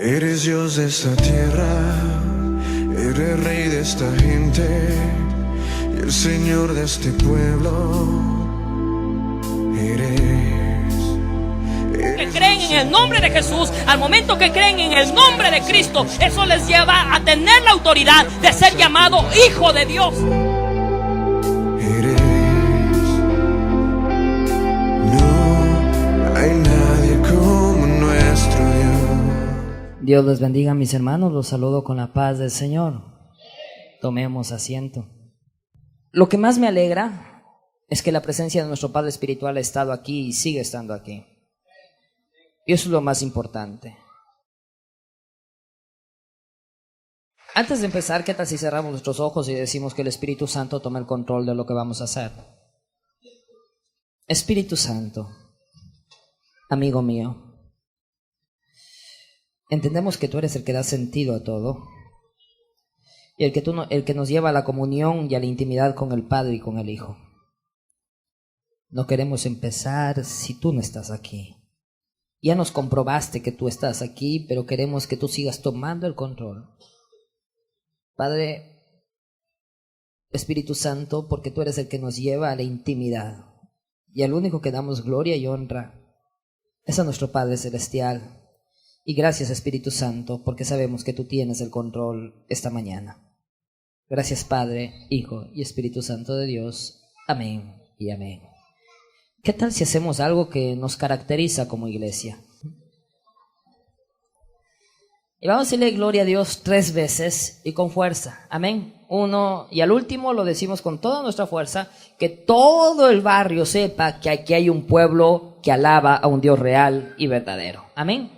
Eres Dios de esta tierra, eres rey de esta gente y el Señor de este pueblo. Que creen en el nombre de Jesús, al momento que creen en el nombre de Cristo, eso les lleva a tener la autoridad de ser llamado hijo de Dios. No hay nadie como nuestro Dios. Dios les bendiga, mis hermanos, los saludo con la paz del Señor. Tomemos asiento. Lo que más me alegra es que la presencia de nuestro Padre Espiritual ha estado aquí y sigue estando aquí. Y eso es lo más importante. Antes de empezar, ¿qué tal si cerramos nuestros ojos y decimos que el Espíritu Santo tome el control de lo que vamos a hacer? Espíritu Santo, amigo mío, entendemos que tú eres el que da sentido a todo y el que nos lleva a la comunión y a la intimidad con el Padre y con el Hijo. No queremos empezar si tú no estás aquí. Ya nos comprobaste que tú estás aquí, pero queremos que tú sigas tomando el control. Padre, Espíritu Santo, porque tú eres el que nos lleva a la intimidad y al único que damos gloria y honra es a nuestro Padre Celestial. Y gracias, Espíritu Santo, porque sabemos que tú tienes el control esta mañana. Gracias, Padre, Hijo y Espíritu Santo de Dios. Amén y amén. ¿Qué tal si hacemos algo que nos caracteriza como iglesia? Y vamos a decirle gloria a Dios 3 veces y con fuerza. Amén. 1, y al último lo decimos con toda nuestra fuerza, que todo el barrio sepa que aquí hay un pueblo que alaba a un Dios real y verdadero. Amén.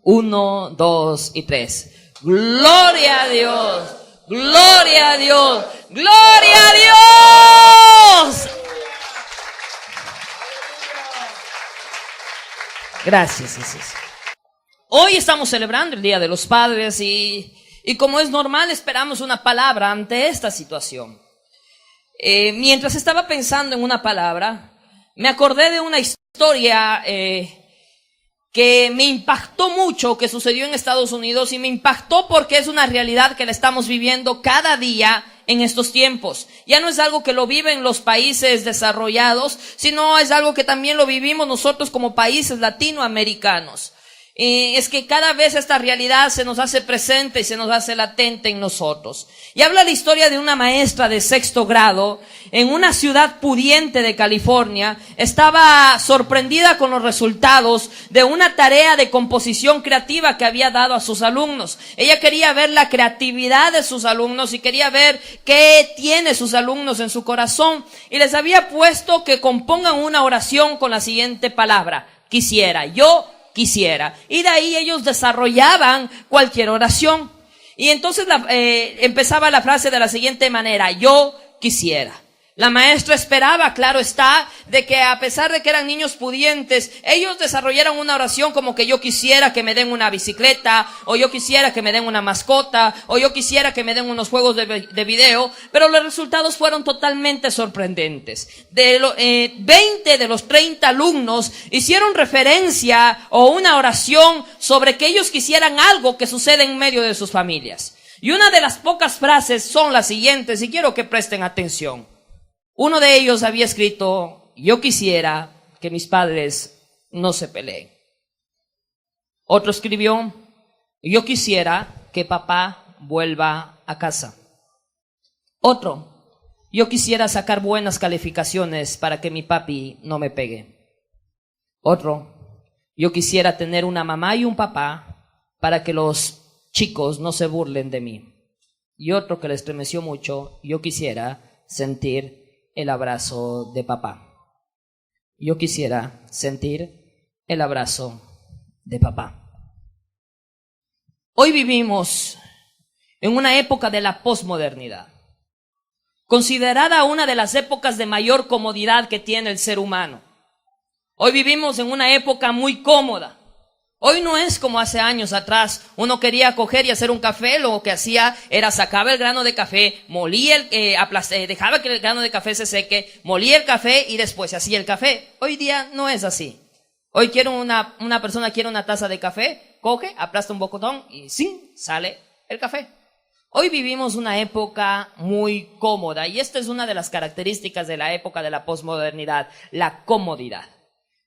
1, 2 y 3. Gloria a Dios. Gloria a Dios. Gloria a Dios. Gracias, Jesús. Hoy estamos celebrando el Día de los Padres y como es normal esperamos una palabra ante esta situación. Mientras estaba pensando en una palabra, me acordé de una historia que me impactó mucho, que sucedió en Estados Unidos, y me impactó porque es una realidad que la estamos viviendo cada día en estos tiempos. Ya no es algo que lo viven los países desarrollados, sino es algo que también lo vivimos nosotros como países latinoamericanos. Es que cada vez esta realidad se nos hace presente y se nos hace latente en nosotros. Y habla la historia de una maestra de 6º grado en una ciudad pudiente de California. Estaba sorprendida con los resultados de una tarea de composición creativa que había dado a sus alumnos. Ella quería ver la creatividad de sus alumnos y quería ver qué tiene sus alumnos en su corazón. Y les había puesto que compongan una oración con la siguiente palabra: quisiera, yo quisiera. Y de ahí ellos desarrollaban cualquier oración. Y entonces empezaba la frase de la siguiente manera: yo quisiera. La maestra esperaba, claro está, de que a pesar de que eran niños pudientes, ellos desarrollaran una oración como que yo quisiera que me den una bicicleta, o yo quisiera que me den una mascota, o yo quisiera que me den unos juegos de video, pero los resultados fueron totalmente sorprendentes. 20 de los 30 alumnos hicieron referencia o una oración sobre que ellos quisieran algo que sucede en medio de sus familias. Y una de las pocas frases son las siguientes, y quiero que presten atención. Uno de ellos había escrito: yo quisiera que mis padres no se peleen. Otro escribió: yo quisiera que papá vuelva a casa. Otro: yo quisiera sacar buenas calificaciones para que mi papi no me pegue. Otro: yo quisiera tener una mamá y un papá para que los chicos no se burlen de mí. Y otro que le estremeció mucho: yo quisiera sentir el abrazo de papá. Yo quisiera sentir el abrazo de papá. Hoy vivimos en una época de la posmodernidad, considerada una de las épocas de mayor comodidad que tiene el ser humano. Hoy vivimos en una época muy cómoda. Hoy no es como hace años atrás. Uno quería coger y hacer un café, lo que hacía era sacaba el grano de café, molía dejaba que el grano de café se seque, molía el café y después se hacía el café. Hoy día no es así. Hoy una persona quiere una taza de café, coge, aplasta un botón y ¡zing! Sale el café. Hoy vivimos una época muy cómoda y esta es una de las características de la época de la posmodernidad, la comodidad.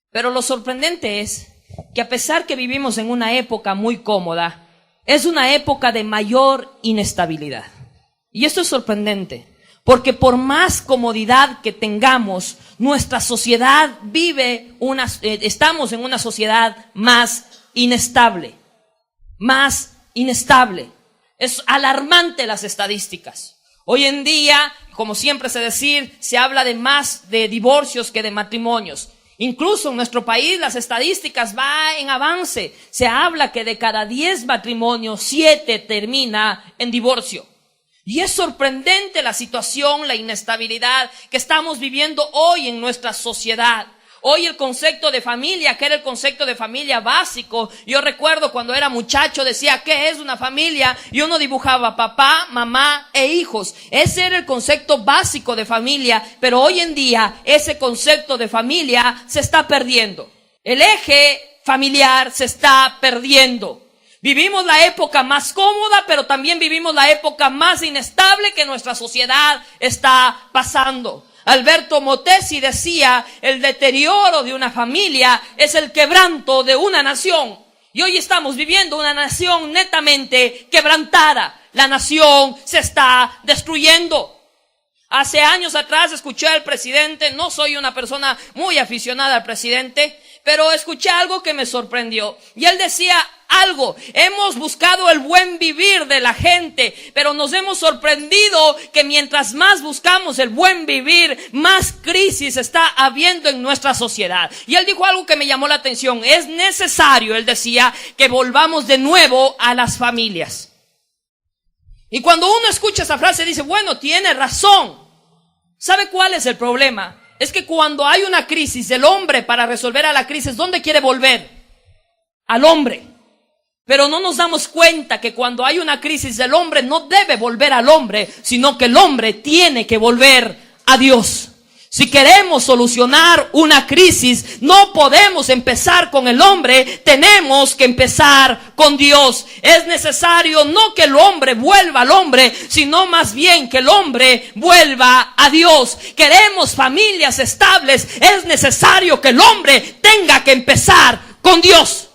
Pero lo sorprendente es que a pesar que vivimos en una época muy cómoda, es una época de mayor inestabilidad. Y esto es sorprendente, porque por más comodidad que tengamos, nuestra sociedad estamos en una sociedad más inestable. Es alarmante las estadísticas. Hoy en día, como siempre se decir, se habla de más de divorcios que de matrimonios. Incluso en nuestro país las estadísticas van en avance. Se habla que de cada 10 matrimonios, 7 termina en divorcio. Y es sorprendente la situación, la inestabilidad que estamos viviendo hoy en nuestra sociedad. Hoy el concepto de familia, que era el concepto de familia básico, yo recuerdo cuando era muchacho decía, ¿qué es una familia? Y uno dibujaba papá, mamá e hijos. Ese era el concepto básico de familia, pero hoy en día ese concepto de familia se está perdiendo. El eje familiar se está perdiendo. Vivimos la época más cómoda, pero también vivimos la época más inestable que nuestra sociedad está pasando. Alberto Motesi decía, el deterioro de una familia es el quebranto de una nación. Y hoy estamos viviendo una nación netamente quebrantada. La nación se está destruyendo. Hace años atrás escuché al presidente, no soy una persona muy aficionada al presidente, pero escuché algo que me sorprendió. Y él decía algo, hemos buscado el buen vivir de la gente, pero nos hemos sorprendido que mientras más buscamos el buen vivir, más crisis está habiendo en nuestra sociedad. Y él dijo algo que me llamó la atención, es necesario, él decía, que volvamos de nuevo a las familias. Y cuando uno escucha esa frase dice, bueno, tiene razón. ¿Sabe cuál es el problema? Es que cuando hay una crisis, el hombre para resolver a la crisis, ¿dónde quiere volver? Al hombre. Pero no nos damos cuenta que cuando hay una crisis, el hombre no debe volver al hombre, sino que el hombre tiene que volver a Dios. Si queremos solucionar una crisis, no podemos empezar con el hombre, tenemos que empezar con Dios. Es necesario no que el hombre vuelva al hombre, sino más bien que el hombre vuelva a Dios. Queremos familias estables, es necesario que el hombre tenga que empezar con Dios.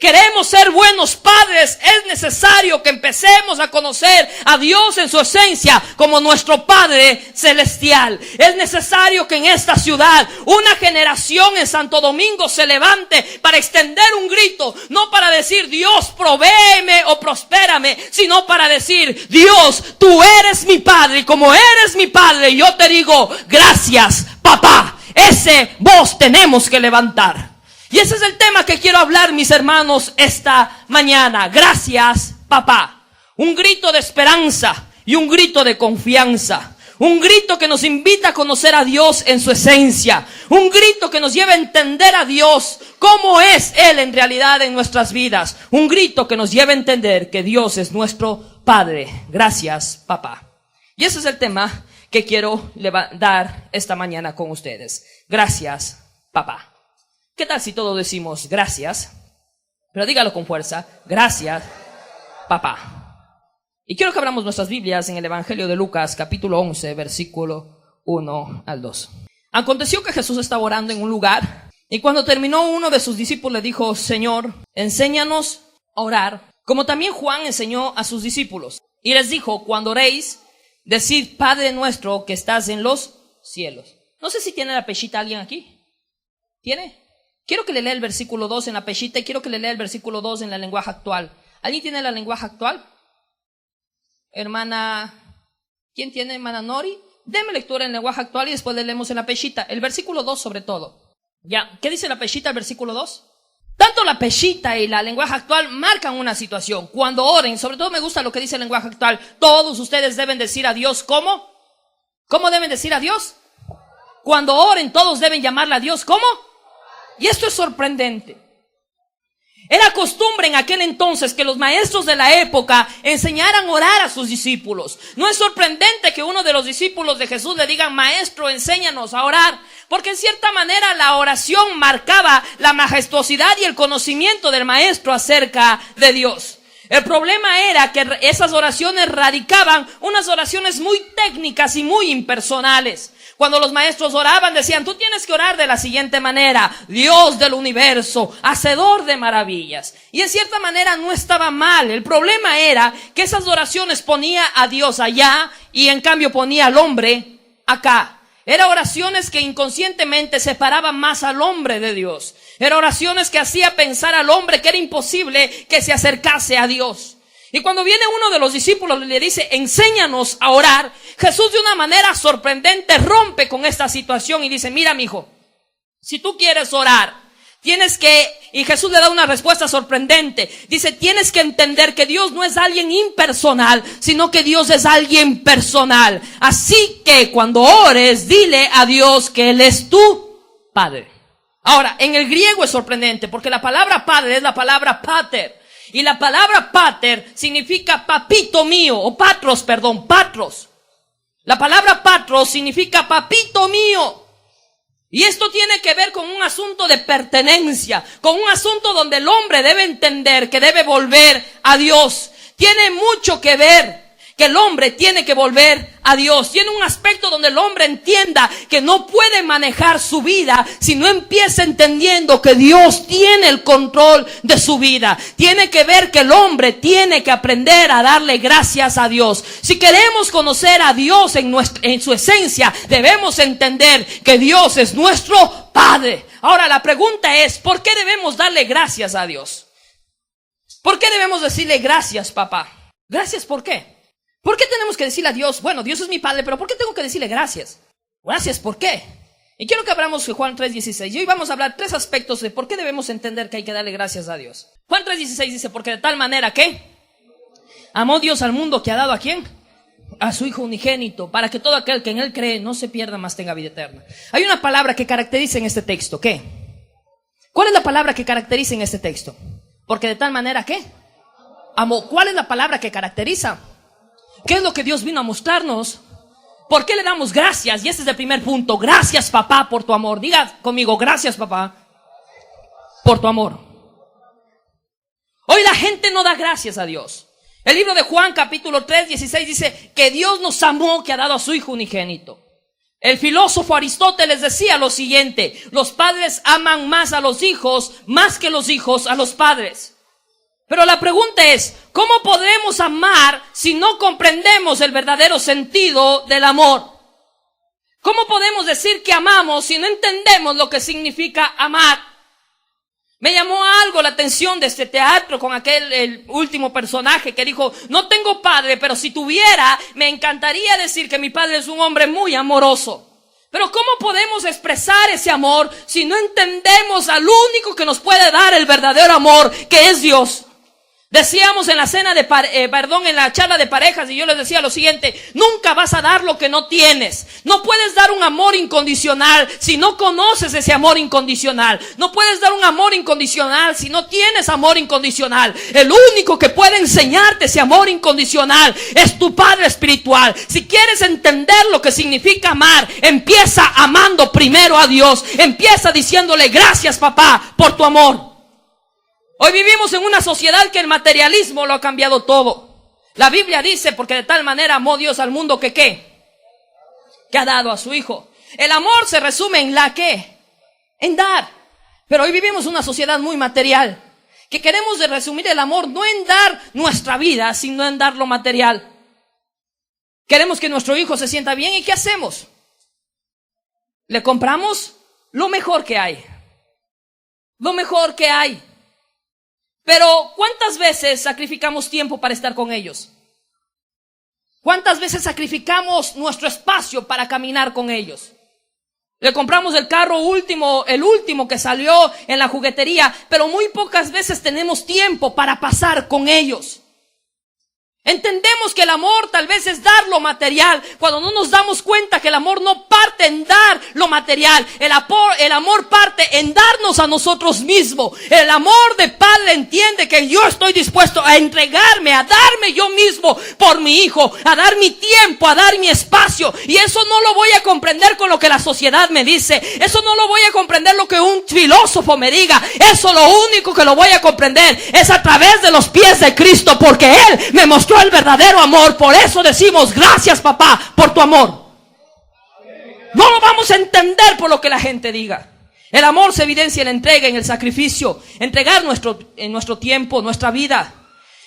Queremos ser buenos padres, es necesario que empecemos a conocer a Dios en su esencia como nuestro Padre Celestial. Es necesario que en esta ciudad una generación en Santo Domingo se levante para extender un grito, no para decir Dios provéeme o prospérame, sino para decir Dios, tú eres mi Padre y como eres mi Padre yo te digo gracias papá. Ese voz tenemos que levantar. Y ese es el tema que quiero hablar, mis hermanos, esta mañana. Gracias, papá. Un grito de esperanza y un grito de confianza. Un grito que nos invita a conocer a Dios en su esencia. Un grito que nos lleva a entender a Dios, cómo es Él en realidad en nuestras vidas. Un grito que nos lleva a entender que Dios es nuestro Padre. Gracias, papá. Y ese es el tema que quiero dar esta mañana con ustedes. Gracias, papá. ¿Qué tal si todos decimos gracias? Pero dígalo con fuerza. Gracias, papá. Y quiero que abramos nuestras Biblias en el Evangelio de Lucas, capítulo 11, versículo 1 al 2. Aconteció que Jesús estaba orando en un lugar, y cuando terminó uno de sus discípulos le dijo, Señor, enséñanos a orar, como también Juan enseñó a sus discípulos. Y les dijo, cuando oréis, decid, Padre nuestro que estás en los cielos. No sé si tiene la pechita alguien aquí. ¿Tiene? Quiero que le lea el versículo 2 en la pechita y quiero que le lea el versículo 2 en la lenguaje actual. ¿Alguien tiene la lenguaje actual? Hermana, ¿quién tiene? Hermana Nori. Deme lectura en lenguaje actual y después le leemos en la pechita. El versículo 2 sobre todo. ¿Ya? ¿Qué dice la pechita, el versículo 2? Tanto la pechita y la lenguaje actual marcan una situación. Cuando oren, sobre todo me gusta lo que dice el lenguaje actual, todos ustedes deben decir a Dios, ¿cómo? ¿Cómo deben decir a Dios? Cuando oren, todos deben llamarle a Dios, ¿cómo? Y esto es sorprendente. Era costumbre en aquel entonces que los maestros de la época enseñaran a orar a sus discípulos. No es sorprendente que uno de los discípulos de Jesús le diga: maestro, enséñanos a orar. Porque en cierta manera la oración marcaba la majestuosidad y el conocimiento del maestro acerca de Dios. El problema era que esas oraciones radicaban unas oraciones muy técnicas y muy impersonales. Cuando los maestros oraban decían: tú tienes que orar de la siguiente manera: Dios del universo, hacedor de maravillas. Y en cierta manera no estaba mal. El problema era que esas oraciones ponía a Dios allá y en cambio ponía al hombre acá. Eran oraciones que inconscientemente separaban más al hombre de Dios. Eran oraciones que hacía pensar al hombre que era imposible que se acercase a Dios. Y cuando viene uno de los discípulos y le dice: enséñanos a orar, Jesús de una manera sorprendente rompe con esta situación y dice: mira, mijo, si tú quieres orar, tienes que, y Jesús le da una respuesta sorprendente. Dice: tienes que entender que Dios no es alguien impersonal, sino que Dios es alguien personal. Así que cuando ores, dile a Dios que Él es tu Padre. Ahora, en el griego es sorprendente porque la palabra padre es la palabra pater. Y la palabra pater significa papito mío, o patros. La palabra patros significa papito mío. Y esto tiene que ver con un asunto de pertenencia, con un asunto donde el hombre debe entender que debe volver a Dios. Tiene mucho que ver que el hombre tiene que volver a Dios. Tiene un aspecto donde el hombre entienda que no puede manejar su vida si no empieza entendiendo que Dios tiene el control de su vida. Tiene que ver que el hombre tiene que aprender a darle gracias a Dios. Si queremos conocer a Dios en su esencia, debemos entender que Dios es nuestro Padre. Ahora la pregunta es: ¿por qué debemos darle gracias a Dios? ¿Por qué debemos decirle gracias, papá? ¿Gracias por qué? ¿Por qué tenemos que decirle a Dios: bueno, Dios es mi Padre, pero ¿por qué tengo que decirle gracias? Gracias, ¿por qué? Y quiero que abramos Juan 3:16. Y hoy vamos a hablar 3 aspectos de por qué debemos entender que hay que darle gracias a Dios. Juan 3:16 dice: porque de tal manera que amó Dios al mundo que ha dado ¿a quién? A su Hijo unigénito, para que todo aquel que en Él cree no se pierda, mas tenga vida eterna. Hay una palabra que caracteriza en este texto. ¿Qué? ¿Cuál es la palabra que caracteriza en este texto? Porque de tal manera que amó. ¿Cuál es la palabra que caracteriza? ¿Qué es lo que Dios vino a mostrarnos? ¿Por qué le damos gracias? Y este es el primer punto. Gracias, papá, por tu amor. Diga conmigo: gracias, papá, por tu amor. Hoy la gente no da gracias a Dios. El libro de Juan, capítulo 3:16 dice que Dios nos amó, que ha dado a su Hijo unigénito. El filósofo Aristóteles decía lo siguiente: los padres aman más a los hijos, más que los hijos a los padres. Pero la pregunta es: ¿cómo podremos amar si no comprendemos el verdadero sentido del amor? ¿Cómo podemos decir que amamos si no entendemos lo que significa amar? Me llamó algo la atención de este teatro con el último personaje que dijo: no tengo padre, pero si tuviera, me encantaría decir que mi padre es un hombre muy amoroso. Pero ¿cómo podemos expresar ese amor si no entendemos al único que nos puede dar el verdadero amor, que es Dios? Decíamos en la en la charla de parejas, y yo les decía lo siguiente: nunca vas a dar lo que no tienes. No puedes dar un amor incondicional si no conoces ese amor incondicional. No puedes dar un amor incondicional si no tienes amor incondicional. El único que puede enseñarte ese amor incondicional es tu Padre espiritual. Si quieres entender lo que significa amar, empieza amando primero a Dios. Empieza diciéndole: gracias, papá, por tu amor. Hoy vivimos en una sociedad que el materialismo lo ha cambiado todo. La Biblia dice: porque de tal manera amó Dios al mundo que ¿qué? Que ha dado a su Hijo. El amor se resume en la ¿qué? En dar. Pero hoy vivimos una sociedad muy material, que queremos resumir el amor no en dar nuestra vida, sino en dar lo material. Queremos que nuestro hijo se sienta bien, ¿y qué hacemos? Le compramos lo mejor que hay. Lo mejor que hay. Pero ¿cuántas veces sacrificamos tiempo para estar con ellos? ¿Cuántas veces sacrificamos nuestro espacio para caminar con ellos? Le compramos el carro el último que salió en la juguetería, pero muy pocas veces tenemos tiempo para pasar con ellos. Entendemos que el amor tal vez es dar lo material, cuando no nos damos cuenta que el amor no parte en dar lo material. El amor parte en darnos a nosotros mismos. El amor de padre entiende que yo estoy dispuesto a entregarme, a darme yo mismo por mi hijo, a dar mi tiempo, a dar mi espacio. Y eso no lo voy a comprender con lo que la sociedad me dice. Eso no lo voy a comprender lo que un filósofo me diga. Eso lo único que lo voy a comprender es a través de los pies de Cristo, porque Él me mostró el verdadero amor. Por eso decimos gracias, papá, por tu amor. No lo vamos a entender por lo que la gente diga. El amor se evidencia en la entrega, en el sacrificio, entregar nuestro tiempo, nuestra vida.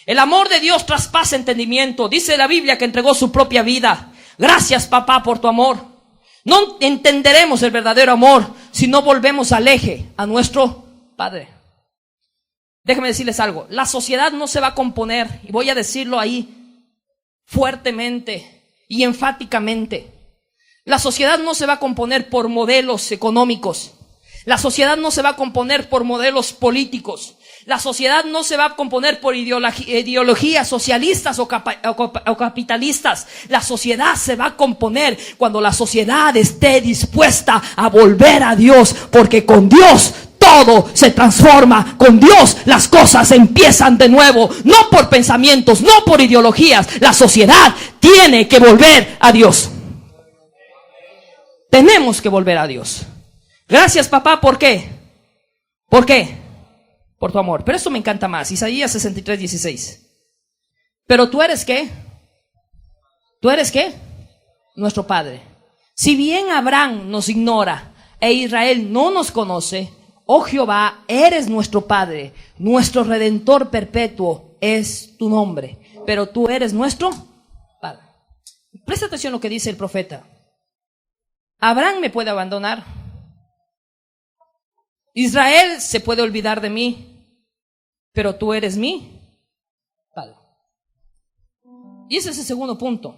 El amor de Dios traspasa entendimiento. Dice la Biblia que entregó su propia vida. Gracias, papá, por tu amor. No entenderemos el verdadero amor si no volvemos al eje, a nuestro Padre. Déjenme decirles algo, la sociedad no se va a componer, y voy a decirlo ahí fuertemente y enfáticamente. La sociedad no se va a componer por modelos económicos. La sociedad no se va a componer por modelos políticos. La sociedad no se va a componer por ideologías socialistas o capitalistas. La sociedad se va a componer cuando la sociedad esté dispuesta a volver a Dios, porque con Dios todo se transforma. Con Dios las cosas empiezan de nuevo, no por pensamientos, no por ideologías. La sociedad tiene que volver a Dios. Tenemos que volver a Dios. Gracias, papá, ¿por qué? ¿Por qué? Por tu amor. Pero esto me encanta más. Isaías 63:16. Pero tú eres ¿qué? ¿Tú eres qué? Nuestro Padre. Si bien Abraham nos ignora e Israel no nos conoce, oh Jehová, eres nuestro Padre, nuestro Redentor perpetuo es tu nombre, pero tú eres nuestro Padre. Presta atención a lo que dice el profeta. Abraham me puede abandonar, Israel se puede olvidar de mí, pero tú eres mi Padre. Y ese es el segundo punto.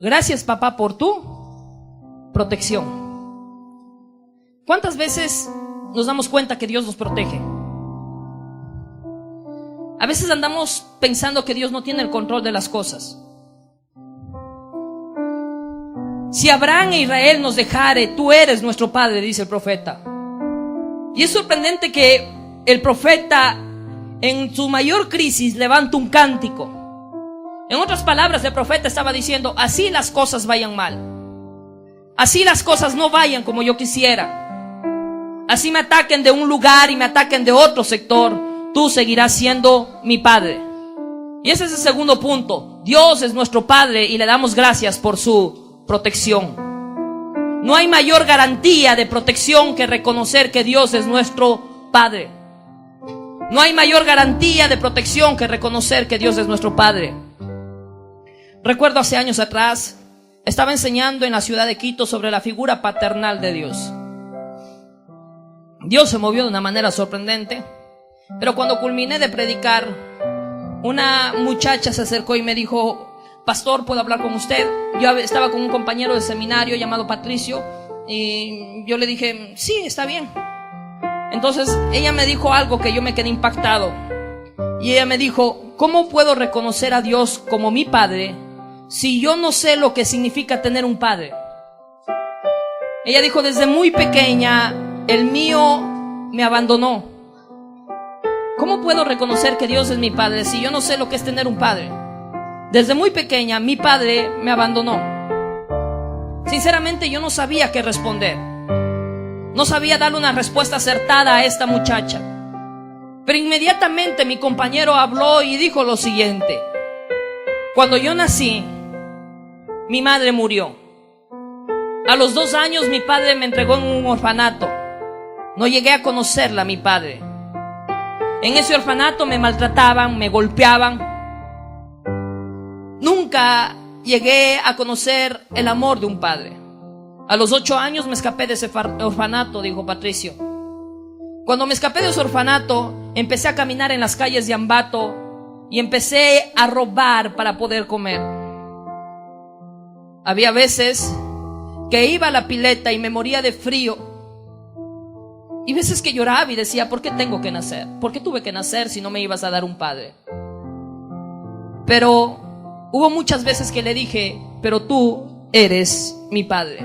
Gracias, papá, por tu protección. ¿Cuántas veces nos damos cuenta que Dios nos protege? A veces andamos pensando que Dios no tiene el control de las cosas. Si Abraham e Israel nos dejare, tú eres nuestro Padre, dice el profeta. Y es sorprendente que el profeta en su mayor crisis levanta un cántico. En otras palabras, el profeta estaba diciendo, así las cosas vayan mal, así las cosas no vayan como yo quisiera, así me ataquen de un lugar y me ataquen de otro sector, tú seguirás siendo mi Padre. Y ese es el segundo punto. Dios es nuestro Padre y le damos gracias por su protección. No hay mayor garantía de protección que reconocer que Dios es nuestro Padre. No hay mayor garantía de protección que reconocer que Dios es nuestro Padre. Recuerdo hace años atrás, estaba enseñando en la ciudad de Quito sobre la figura paternal de Dios. Dios se movió de una manera sorprendente, pero cuando culminé de predicar, una muchacha se acercó y me dijo, pastor, ¿puedo hablar con usted? Yo estaba con un compañero de seminario llamado Patricio y yo le dije, sí, está bien. Entonces ella me dijo algo que yo me quedé impactado. Y ella me dijo, ¿cómo puedo reconocer a Dios como mi Padre si yo no sé lo que significa tener un padre? Ella dijo, desde muy pequeña el mío me abandonó. ¿Cómo puedo reconocer que Dios es mi Padre si yo no sé lo que es tener un padre? Desde muy pequeña mi padre me abandonó. Sinceramente yo no sabía qué responder. No sabía darle una respuesta acertada a esta muchacha. Pero inmediatamente mi compañero habló y dijo lo siguiente: cuando yo nací, mi madre murió. A los 2 años mi padre me entregó en un orfanato. No llegué a conocerla, mi padre. En ese orfanato me maltrataban, me golpeaban. Nunca llegué a conocer el amor de un padre. A los 8 años me escapé de ese orfanato, dijo Patricio. Cuando me escapé de ese orfanato, empecé a caminar en las calles de Ambato y empecé a robar para poder comer. Había veces que iba a la pileta y me moría de frío. Y veces que lloraba y decía, ¿por qué tengo que nacer? ¿Por qué tuve que nacer si no me ibas a dar un padre? Pero Hubo muchas veces que le dije, pero tú eres mi padre.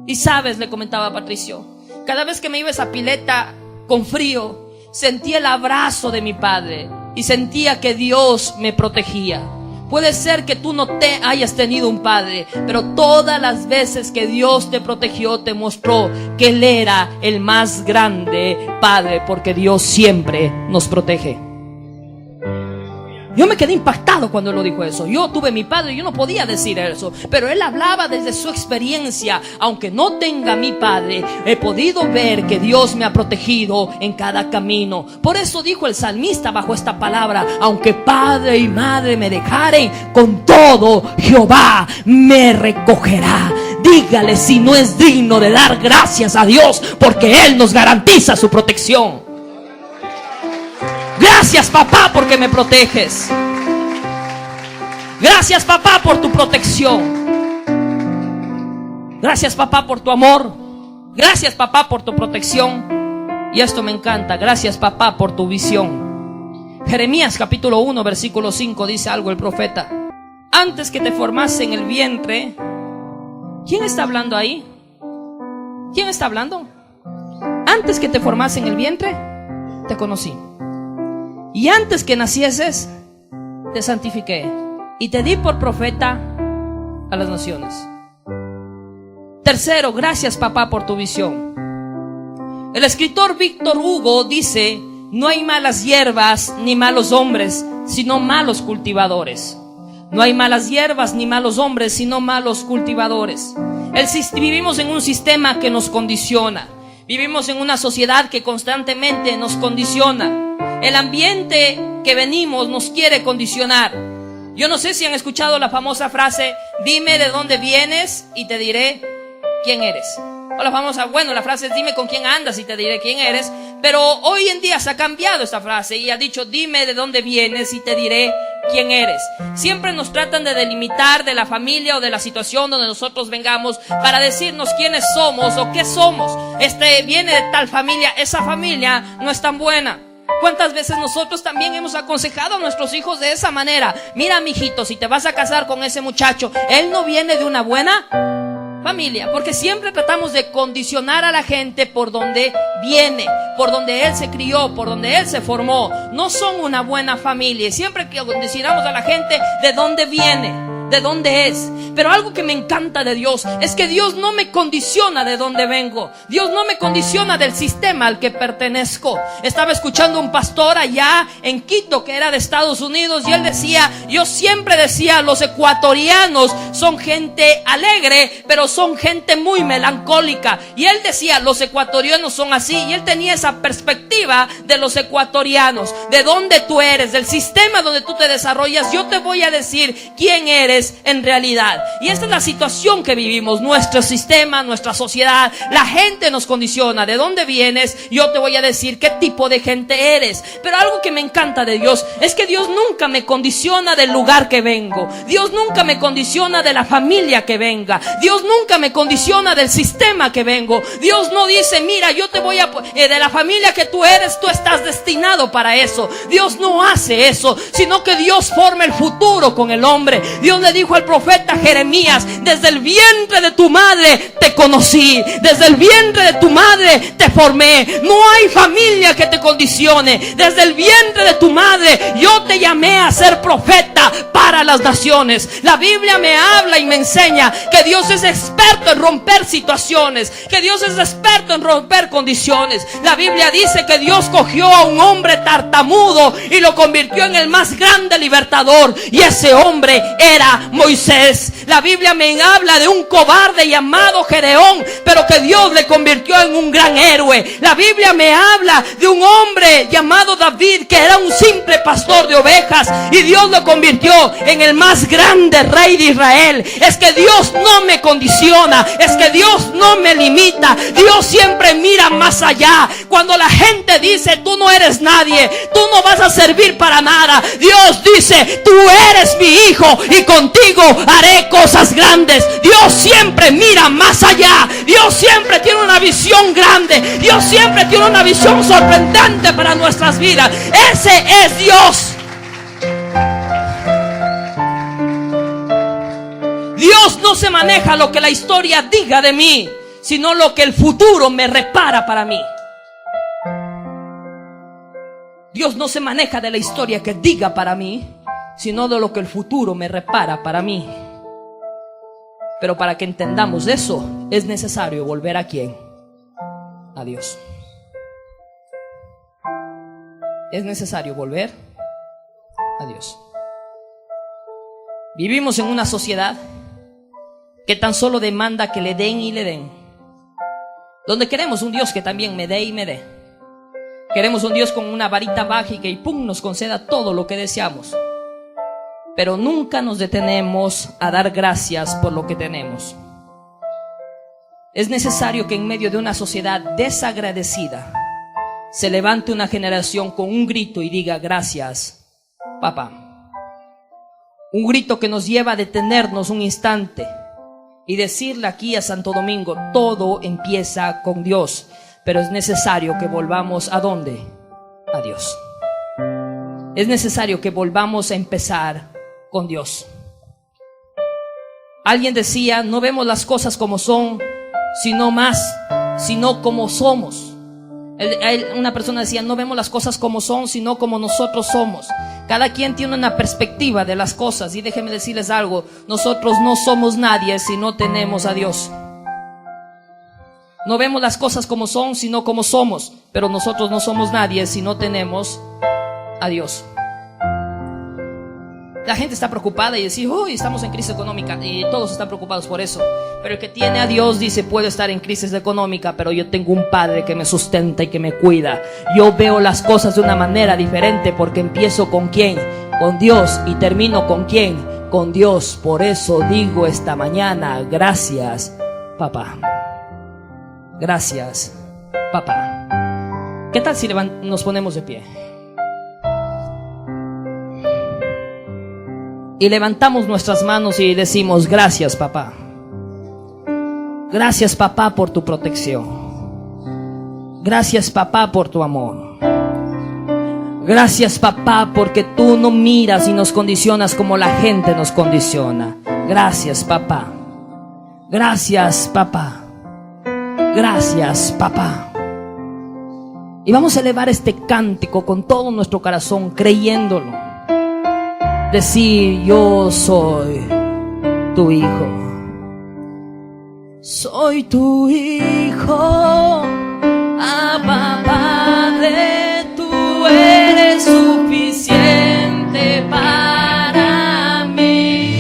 Y sabes, le comentaba a Patricio, cada vez que me iba a esa pileta con frío, sentía el abrazo de mi padre y sentía que Dios me protegía. Puede ser que tú no te hayas tenido un padre, pero todas las veces que Dios te protegió, te mostró que Él era el más grande padre, porque Dios siempre nos protege. Yo me quedé impactado cuando él lo dijo eso. Yo tuve mi padre y yo no podía decir eso, pero él hablaba desde su experiencia. Aunque no tenga mi padre, he podido ver que Dios me ha protegido en cada camino. Por eso dijo el salmista bajo esta palabra: aunque padre y madre me dejaren, con todo Jehová me recogerá. Dígale si no es digno de dar gracias a Dios, porque Él nos garantiza su protección. Gracias, papá, porque me proteges. Gracias, papá, por tu protección. Gracias, papá, por tu amor. Gracias, papá, por tu protección. Y esto me encanta. Gracias, papá, por tu visión. Jeremías capítulo 1 versículo 5 dice algo el profeta: antes que te formase en el vientre. ¿Quién está hablando ahí? ¿Quién está hablando? Antes que te formase en el vientre, te conocí. Y antes que nacieses, te santifiqué y te di por profeta a las naciones. Tercero, gracias, papá, por tu visión. El escritor Víctor Hugo dice: no hay malas hierbas ni malos hombres, sino malos cultivadores. No hay malas hierbas ni malos hombres, sino malos cultivadores. Vivimos en un sistema que nos condiciona. Vivimos en una sociedad que constantemente nos condiciona. El ambiente que venimos nos quiere condicionar. Yo no sé si han escuchado la famosa frase: dime de dónde vienes y te diré quién eres. O la famosa, la frase es: dime con quién andas y te diré quién eres. Pero hoy en día se ha cambiado esta frase y ha dicho: dime de dónde vienes y te diré quién eres. Siempre nos tratan de delimitar de la familia o de la situación donde nosotros vengamos para decirnos quiénes somos o qué somos. Viene de tal familia, esa familia no es tan buena. ¿Cuántas veces nosotros también hemos aconsejado a nuestros hijos de esa manera? Mira, mijito, si te vas a casar con ese muchacho, él no viene de una buena familia. Porque siempre tratamos de condicionar a la gente por donde viene, por donde él se crió, por donde él se formó. No son una buena familia. Siempre condicionamos a la gente de dónde viene, de dónde es. Pero algo que me encanta de Dios es que Dios no me condiciona de dónde vengo. Dios no me condiciona del sistema al que pertenezco. Estaba escuchando un pastor allá en Quito que era de Estados Unidos y él decía: yo siempre decía, los ecuatorianos son gente alegre, pero son gente muy melancólica. Y él decía, los ecuatorianos son así. Y él tenía esa perspectiva de los ecuatorianos, de dónde tú eres, del sistema donde tú te desarrollas. Yo te voy a decir quién eres en realidad. Y esta es la situación que vivimos, nuestro sistema, nuestra sociedad. La gente nos condiciona. ¿De dónde vienes? Yo te voy a decir qué tipo de gente eres. Pero algo que me encanta de Dios es que Dios nunca me condiciona del lugar que vengo. Dios nunca me condiciona de la familia que venga. Dios nunca me condiciona del sistema que vengo. Dios no dice: mira, yo te voy a... de la familia que tú eres, tú estás destinado para eso. Dios no hace eso, sino que Dios forma el futuro con el hombre. Dios le dijo al profeta Jeremías: desde el vientre de tu madre te conocí, desde el vientre de tu madre te formé. No hay familia que te condicione. Desde el vientre de tu madre yo te llamé a ser profeta para las naciones. La Biblia me habla y me enseña que Dios es experto en romper situaciones, que Dios es experto en romper condiciones. La Biblia dice que Dios cogió a un hombre tartamudo y lo convirtió en el más grande libertador, y ese hombre era Moisés. La Biblia me habla de un cobarde llamado Gedeón, pero que Dios le convirtió en un gran héroe. La Biblia me habla de un hombre llamado David, que era un simple pastor de ovejas, y Dios lo convirtió en el más grande rey de Israel. Es que Dios no me condiciona, es que Dios no me limita. Dios siempre mira más allá. Cuando la gente dice: tú no eres nadie, tú no vas a servir para nada, Dios dice: tú eres mi hijo y contigo haré cosas grandes. Dios siempre mira más allá. Dios siempre tiene una visión grande. Dios siempre tiene una visión sorprendente para nuestras vidas. Ese es Dios. no se maneja lo que la historia diga de mí, sino lo que el futuro me repara para mí. Dios no se maneja de la historia que diga para mí, sino de lo que el futuro me repara para mí. Pero para que entendamos eso, es necesario volver ¿a quién? A Dios. Es necesario volver a Dios. Vivimos en una sociedad que tan solo demanda que le den y le den. Donde queremos un Dios que también me dé y me dé. Queremos un Dios con una varita mágica y ¡pum!, nos conceda todo lo que deseamos. Pero nunca nos detenemos a dar gracias por lo que tenemos. Es necesario que en medio de una sociedad desagradecida se levante una generación con un grito y diga: gracias, papá. Un grito que nos lleva a detenernos un instante y decirle aquí a Santo Domingo: todo empieza con Dios, pero es necesario que volvamos ¿a dónde? A Dios. Es necesario que volvamos a empezar con Dios. Alguien decía: no vemos las cosas como son, sino como somos. Una persona decía: no vemos las cosas como son, sino como nosotros somos. Cada quien tiene una perspectiva de las cosas, y déjenme decirles algo: nosotros no somos nadie si no tenemos a Dios. No vemos las cosas como son, sino como somos, pero nosotros no somos nadie si no tenemos a Dios. La gente está preocupada y dice: uy, estamos en crisis económica, y todos están preocupados por eso. Pero el que tiene a Dios dice: puedo estar en crisis económica, pero yo tengo un Padre que me sustenta y que me cuida. Yo veo las cosas de una manera diferente porque empiezo ¿con quién? Con Dios, y termino ¿con quién? Con Dios. Por eso digo esta mañana: gracias, papá. Gracias, papá. ¿Qué tal si nos ponemos de pie? Y levantamos nuestras manos y decimos: gracias, papá. Gracias, papá, por tu protección. Gracias, papá, por tu amor. Gracias, papá, porque tú no miras y nos condicionas como la gente nos condiciona. Gracias, papá. Gracias, papá. Gracias, papá. Y vamos a elevar este cántico con todo nuestro corazón, creyéndolo. Decir: yo soy tu hijo. Soy tu hijo, Abba Padre, tú eres suficiente para mí.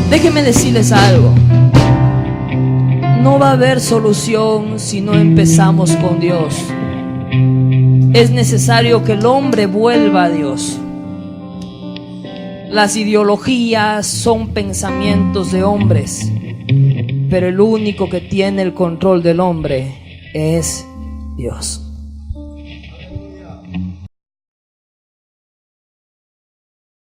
Déjenme decirles algo: no va a haber solución si no empezamos con Dios. Es necesario que el hombre vuelva a Dios. Las ideologías son pensamientos de hombres, pero el único que tiene el control del hombre es Dios.